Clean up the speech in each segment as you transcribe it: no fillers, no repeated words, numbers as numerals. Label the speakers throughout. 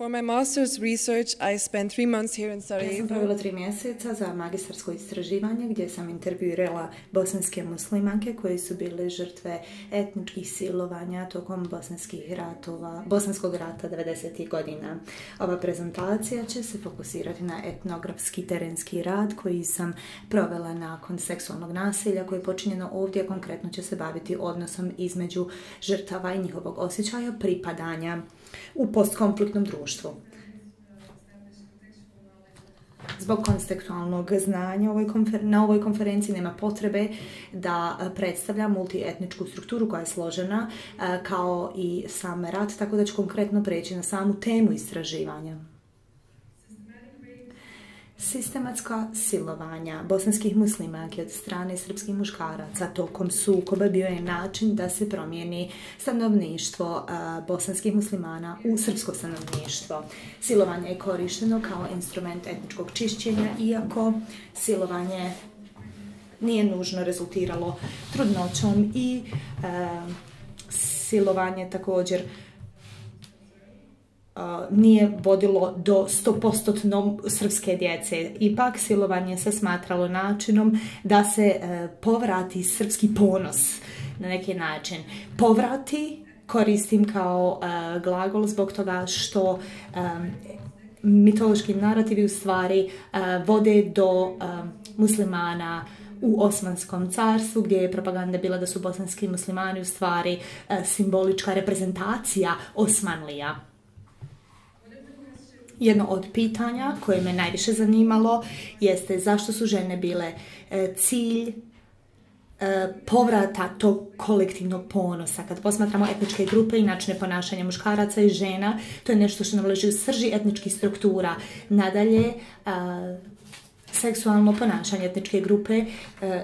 Speaker 1: For my master's research, I spent 3 months here in
Speaker 2: Ja sam
Speaker 1: Sarajevo.
Speaker 2: provela 3 mjeseca za magistarsko istraživanje gdje sam intervjuirala bosanske muslimanke koje su bile žrtve etničkih silovanja tokom bosanskog rata 90. godina. Ova prezentacija će se fokusirati na etnografski terenski rad koji sam provela nakon seksualnog nasilja koje je počinjeno ovdje. Konkretno će se baviti odnosom između žrtava i njihovog osjećaja pripadanja u postkonfliktnom društvu. Zbog kontekstualnog znanja na ovoj konferenciji nema potrebe da predstavlja multietničku strukturu koja je složena kao i sam rat, tako da ću konkretno preći na samu temu istraživanja. Sistematska silovanja bosanskih muslimanki od strane srpskih muškaraca tokom sukoba bio je način da se promijeni stanovništvo bosanskih muslimana u srpsko stanovništvo. Silovanje je korišteno kao instrument etničkog čišćenja, iako silovanje nije nužno rezultiralo trudnoćom i silovanje također nije vodilo do 100% srpske djece. Ipak silovanje se smatralo načinom da se povrati srpski ponos na neki način. Povrati koristim kao glagol zbog toga što mitološki narativi u stvari vode do muslimana u Osmanskom carstvu, gdje je propaganda bila da su bosanski muslimani u stvari simbolička reprezentacija Osmanlija. Jedno od pitanja koje me najviše zanimalo jeste zašto su žene bile cilj povrata tog kolektivnog ponosa. Kad posmatramo etničke grupe i načine ponašanja muškaraca i žena, to je nešto što nam leži u srži etničkih struktura. Nadalje, seksualno ponašanje etničke grupe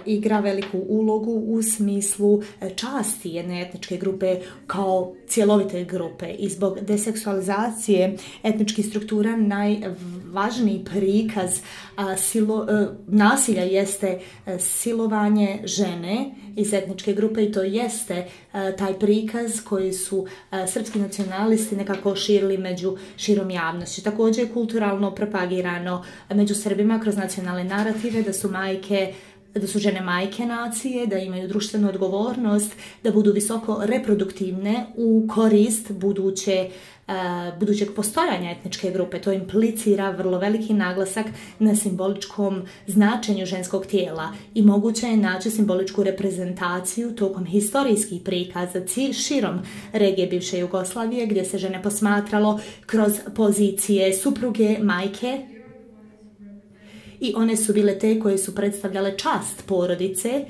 Speaker 2: igra veliku ulogu u smislu časti jedne etničke grupe kao cjelovite grupe i zbog deseksualizacije etničkih struktura najvažniji prikaz nasilja jeste silovanje žene iz etničke grupe i to jeste taj prikaz koji su srpski nacionalisti nekako širili širom javnosti. Također je kulturalno propagirano među Srbima kroz nacionalne narative da su žene majke nacije, da imaju društvenu odgovornost, da budu visoko reproduktivne u korist budućeg postojanja etničke grupe. To implicira vrlo veliki naglasak na simboličkom značenju ženskog tijela i moguće je naći simboličku reprezentaciju tokom historijskih prikaza širom regije bivše Jugoslavije, gdje se žene posmatralo kroz pozicije supruge, majke, i one su bile te koje su predstavljale čast porodice,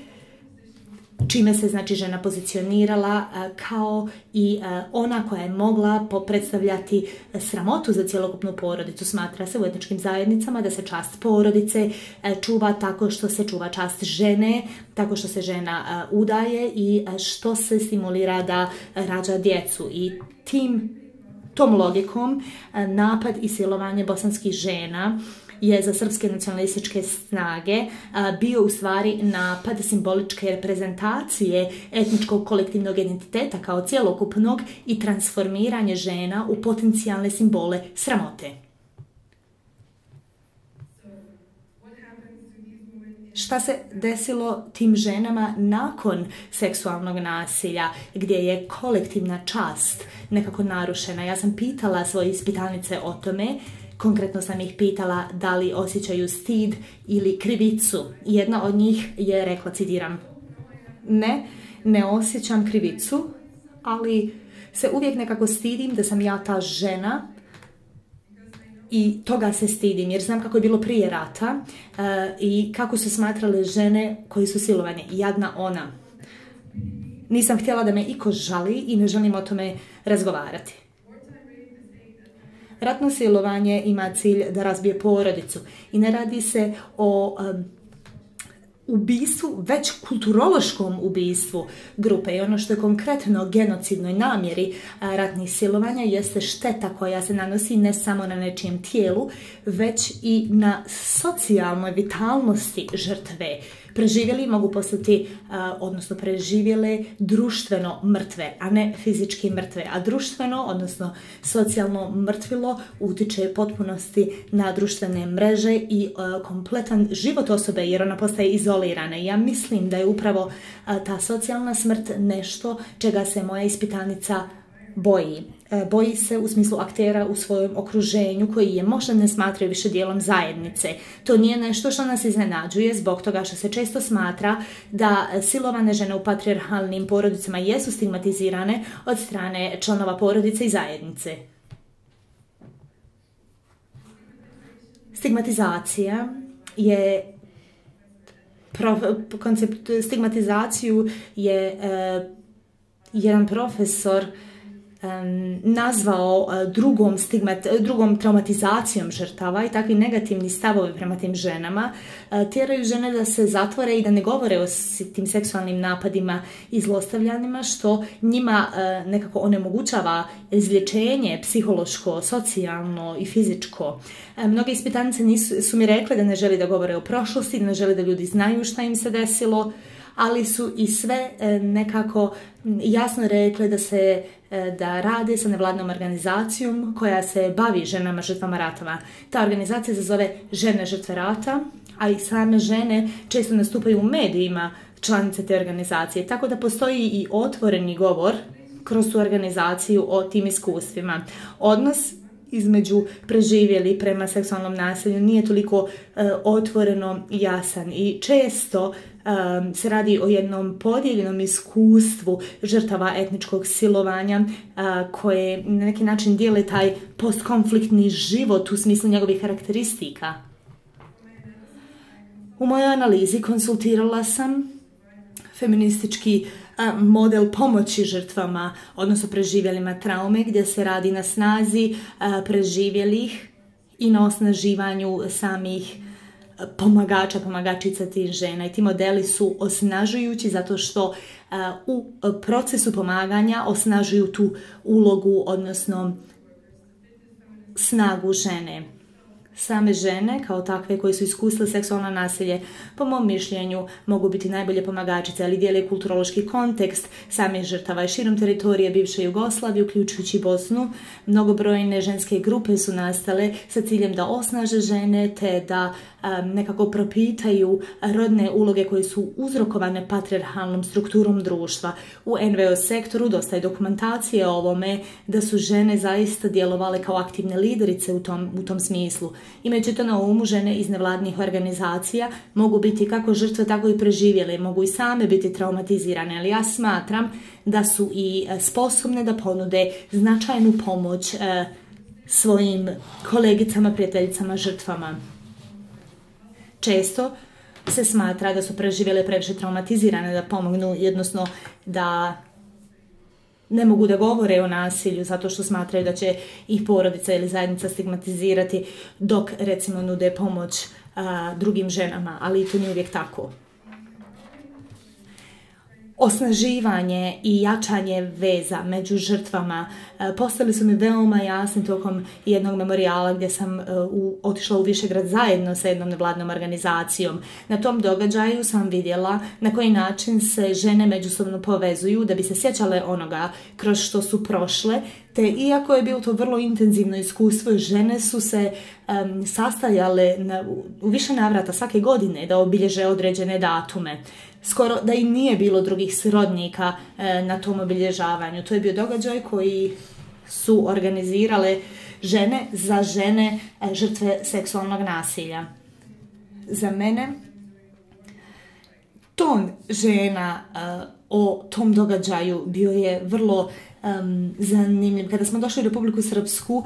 Speaker 2: čime se znači žena pozicionirala kao i ona koja je mogla predstavljati sramotu za cjelokupnu porodicu. Smatra se u etničkim zajednicama da se čast porodice čuva tako što se čuva čast žene, tako što se žena udaje i što se stimulira da rađa djecu. I tom logikom napad i silovanje bosanskih žena je za srpske nacionalističke snage bio u stvari napad simboličke reprezentacije etničkog kolektivnog identiteta kao cjelokupnog i transformiranje žena u potencijalne simbole sramote. Šta se desilo tim ženama nakon seksualnog nasilja, gdje je kolektivna čast nekako narušena? Ja sam pitala svoje ispitanice o tome. Konkretno sam ih pitala da li osjećaju stid ili krivicu. Jedna od njih je rekla, citiram, ne osjećam krivicu, ali se uvijek nekako stidim da sam ja ta žena i toga se stidim jer znam kako je bilo prije rata i kako su smatrale žene koji su silovane. Jadna ona. Nisam htjela da me iko žali i ne želim o tome razgovarati. Ratno silovanje ima cilj da razbije porodicu i ne radi se o ubistvu, već kulturološkom ubistvu grupe. I ono što je konkretno genocidnoj namjeri ratnih silovanja jeste šteta koja se nanosi ne samo na nečijem tijelu, već i na socijalnoj vitalnosti žrtve Preživjeli mogu postati, odnosno preživjele društveno mrtve, a ne fizički mrtve. A društveno, odnosno socijalno mrtvilo utiče potpunosti na društvene mreže i kompletan život osobe, jer ona postaje izolirana. Ja mislim da je upravo ta socijalna smrt nešto čega se moja ispitanica boji. Boji se u smislu aktera u svojem okruženju koji je možda ne smatraju više dijelom zajednice. To nije nešto što nas iznenađuje zbog toga što se često smatra da silovane žene u patrijarhalnim porodicama jesu stigmatizirane od strane članova porodice i zajednice. Stigmatizacija je koncept stigmatizaciju je jedan profesor nazvao drugom traumatizacijom žrtava i takvi negativni stavovi prema tim ženama tjeraju žene da se zatvore i da ne govore o tim seksualnim napadima i zlostavljanjima, što njima nekako onemogućava izlječenje psihološko, socijalno i fizičko. Mnoge ispitanice su mi rekle da ne žele da govore o prošlosti, da ne žele da ljudi znaju šta im se desilo, ali su i sve nekako jasno rekle da rade sa nevladnom organizacijom koja se bavi ženama žrtvama ratova. Ta organizacija se zove Žene žrtve rata, a i same žene često nastupaju u medijima članice te organizacije, tako da postoji i otvoreni govor kroz tu organizaciju o tim iskustvima. Odnos između preživjeli prema seksualnom nasilju nije toliko otvoreno jasan i često se radi o jednom podijeljenom iskustvu žrtava etničkog silovanja koje na neki način dijele taj postkonfliktni život u smislu njegovih karakteristika. U mojoj analizi konsultirala sam feministički model pomoći žrtvama, odnosno preživjelima traume, gdje se radi na snazi preživjelih i na osnaživanju samih pomagačica tih žena. I ti modeli su osnažujući zato što u procesu pomaganja osnažuju tu ulogu, odnosno snagu žene. Same žene, kao takve koje su iskusile seksualno nasilje, po mom mišljenju mogu biti najbolje pomagačice, ali dijele kulturološki kontekst samih žrtava i širom teritorije bivše Jugoslavije, uključujući Bosnu. Mnogobrojne ženske grupe su nastale sa ciljem da osnaže žene te da nekako propitaju rodne uloge koje su uzrokovane patrijarhalnom strukturom društva. U NVO sektoru dosta je dokumentacije o ovome da su žene zaista djelovale kao aktivne liderice u tom smislu. Imajući to na umu, žene iz nevladnih organizacija mogu biti kako žrtve, tako i preživjele, mogu i same biti traumatizirane, ali ja smatram da su i sposobne da ponude značajnu pomoć svojim kolegicama, prijateljicama, žrtvama. Često se smatra da su preživjele previše traumatizirane da pomognu, jednostavno da ne mogu da govore o nasilju zato što smatraju da će ih porodica ili zajednica stigmatizirati dok recimo nude pomoć drugim ženama, ali to nije uvijek tako. Osnaživanje i jačanje veza među žrtvama postali su mi veoma jasni tokom jednog memorijala gdje sam otišla u Višegrad zajedno sa jednom nevladnom organizacijom. Na tom događaju sam vidjela na koji način se žene međusobno povezuju da bi se sjećale onoga kroz što su prošle, te iako je bilo to vrlo intenzivno iskustvo, žene su se sastajale u više navrata svake godine da obilježe određene datume. Skoro da i nije bilo drugih srodnika na tom obilježavanju. To je bio događaj koji su organizirale žene za žene žrtve seksualnog nasilja. Za mene ton žena o tom događaju bio je vrlo zanimljiv. Kada smo došli u Republiku Srpsku,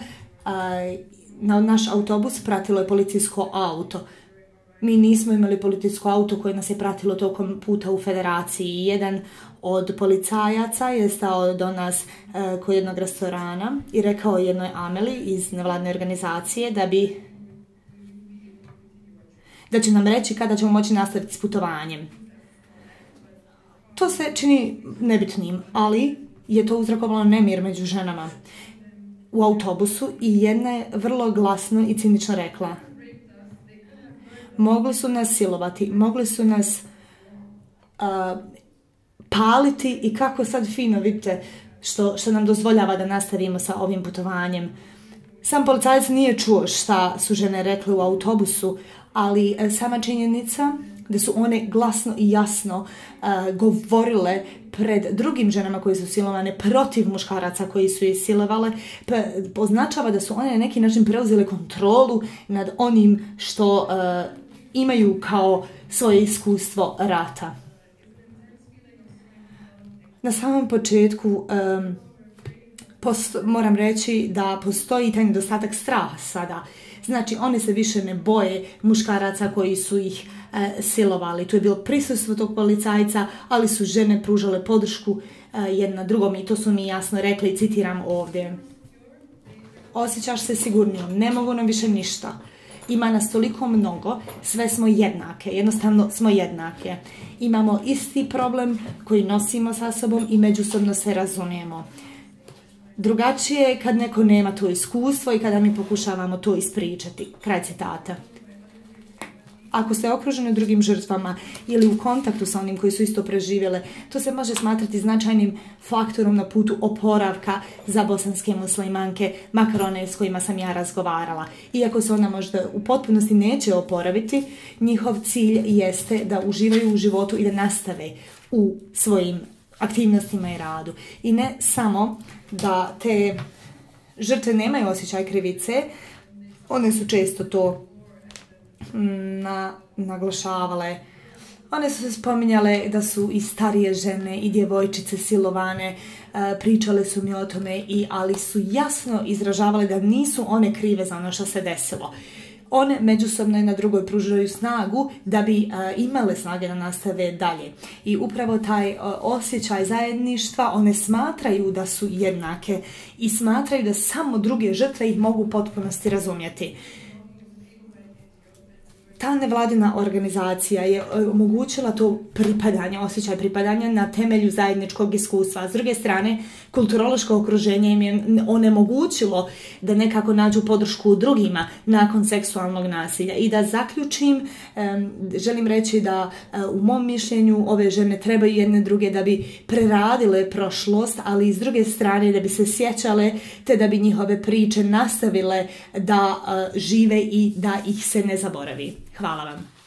Speaker 2: na naš autobus pratilo je policijsko auto. Mi nismo imali policijsko auto koje nas je pratilo tokom puta u Federaciji. Jedan od policajaca je stao do nas kod jednog restorana i rekao jednoj Ameli iz nevladne organizacije da će nam reći kada ćemo moći nastaviti s putovanjem. To se čini nebitnim, ali je to uzrokovalo nemir među ženama u autobusu i jedna je vrlo glasno i cinično rekla: mogli su nas silovati, mogli su nas paliti i kako sad fino vidite što nam dozvoljava da nastavimo sa ovim putovanjem. Sam policajac nije čuo šta su žene rekle u autobusu, ali sama činjenica da su one glasno i jasno govorile pred drugim ženama koje su silovane protiv muškaraca koji su ih silovale, označava da su one na neki način preuzele kontrolu nad onim što imaju kao svoje iskustvo rata. Na samom početku moram reći da postoji taj nedostatak straha sada. Znači, one se više ne boje muškaraca koji su ih silovali. Tu je bilo prisustvo tog policajca, ali su žene pružale podršku jedna drugom i to su mi jasno rekli, citiram ovdje. Osjećaš se sigurnijom, ne mogu nam više ništa. Ima nas toliko mnogo, sve smo jednake, jednostavno smo jednake. Imamo isti problem koji nosimo sa sobom i međusobno se razumijemo. Drugačije je kad neko nema to iskustvo i kada mi pokušavamo to ispričati. Kraj citata. Ako ste okruženi drugim žrtvama ili u kontaktu sa onim koji su isto preživjele, to se može smatrati značajnim faktorom na putu oporavka za bosanske muslimanke, makar one s kojima sam ja razgovarala. Iako se ona možda u potpunosti neće oporaviti, njihov cilj jeste da uživaju u životu i da nastave u svojim aktivnostima i radu. I ne samo da te žrtve nemaju osjećaj krivice, one su često to naglašavale. One su se spominjale da su i starije žene i djevojčice silovane, pričale su mi o tome, ali su jasno izražavale da nisu one krive za ono što se desilo. One međusobno i na drugoj pružaju snagu da bi imale snage da nastave dalje. I upravo taj osjećaj zajedništva, one smatraju da su jednake i smatraju da samo druge žrtve ih mogu u potpunosti razumjeti. Ta nevladina organizacija je omogućila to pripadanje, osjećaj pripadanja na temelju zajedničkog iskustva. S druge strane, kulturološko okruženje im je onemogućilo da nekako nađu podršku drugima nakon seksualnog nasilja. I da zaključim, želim reći da u mom mišljenju ove žene trebaju jedne druge da bi preradile prošlost, ali i s druge strane da bi se sjećale te da bi njihove priče nastavile da žive i da ih se ne zaboravi. Hvala vam.